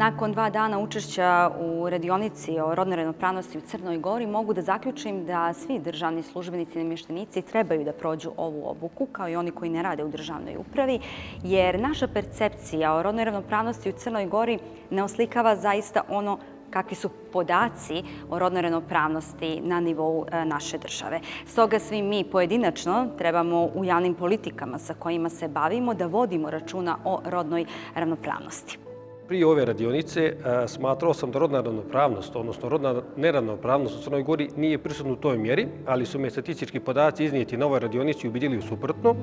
Nakon 2 dana učešća u radionici o rodnoj ravnopravnosti u Crnoj Gori mogu da zaključim da svi državni službenici i namještenici trebaju da prođu ovu obuku, kao i oni koji ne rade u državnoj upravi, jer naša percepcija o rodnoj ravnopravnosti u Crnoj Gori ne oslikava zaista ono kakvi su podaci o rodnoj ravnopravnosti na nivou naše države. Stoga svi mi pojedinačno trebamo u javnim politikama sa kojima se bavimo da vodimo računa o rodnoj ravnopravnosti. Prije ove radionice smatrao sam da rodna ravnopravnost, odnosno rodna neravnopravnost u Crnoj Gori nije prisutna u toj mjeri, ali su me statistički podaci iznijeti na ovoj radionici ubedili u suprotno.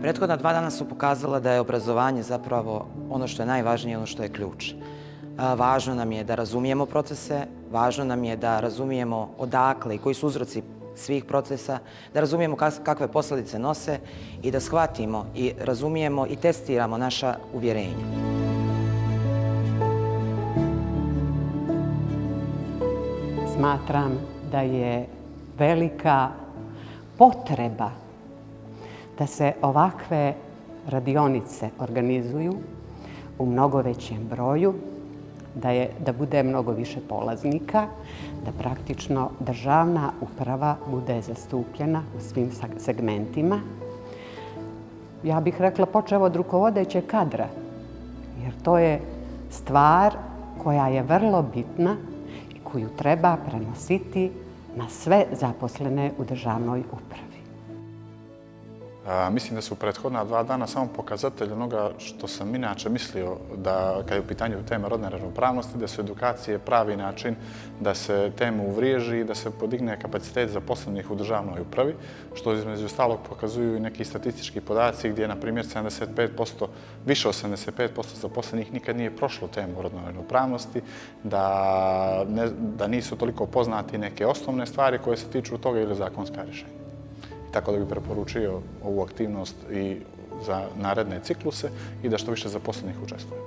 Prethodna 2 dana su pokazala da je obrazovanje zapravo ono što je najvažnije, ono što je ključ. Važno nam je da razumijemo procese, važno nam je da razumijemo odakle i koji su uzroci svih procesa, da razumijemo kakve posljedice nose i da shvatimo i razumijemo i testiramo naša uvjerenja. Smatram da je velika potreba da se ovakve radionice organizuju u mnogo većem broju, da bude mnogo više polaznika, da praktično državna uprava bude zastupljena u svim segmentima. Ja bih rekla počev od rukovodećeg kadra, jer to je stvar koja je vrlo bitna i koju treba prenositi na sve zaposlene u državnoj upravi. Mislim da su prethodna 2 dana samo pokazatelj onoga što sam inače mislio da, kad je u pitanju tema rodne ravnopravnosti, da su edukacije pravi način da se temu uvriježi i da se podigne kapacitet zaposlenih u državnoj upravi, što između ostalog pokazuju i neki statistički podaci gdje, na primjer, 75%, više od 75% zaposlenih nikad nije prošlo temu rodne ravnopravnosti, da nisu toliko poznati neke osnovne stvari koje se tiču toga ili zakonska rješenja. Tako da bih preporučio ovu aktivnost i za naredne cikluse i da što više zaposlenih učestvuje.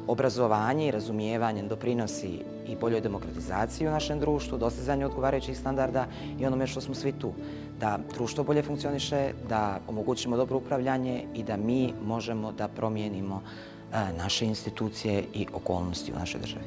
Obrazovanje i razumijevanje doprinosi i boljoj demokratizaciji u našem društvu, dostizanju odgovarajućih standarda i onome što smo svi tu. Da društvo bolje funkcioniše, da omogućimo dobro upravljanje i da mi možemo da promijenimo naše institucije i okolnosti u našoj državi.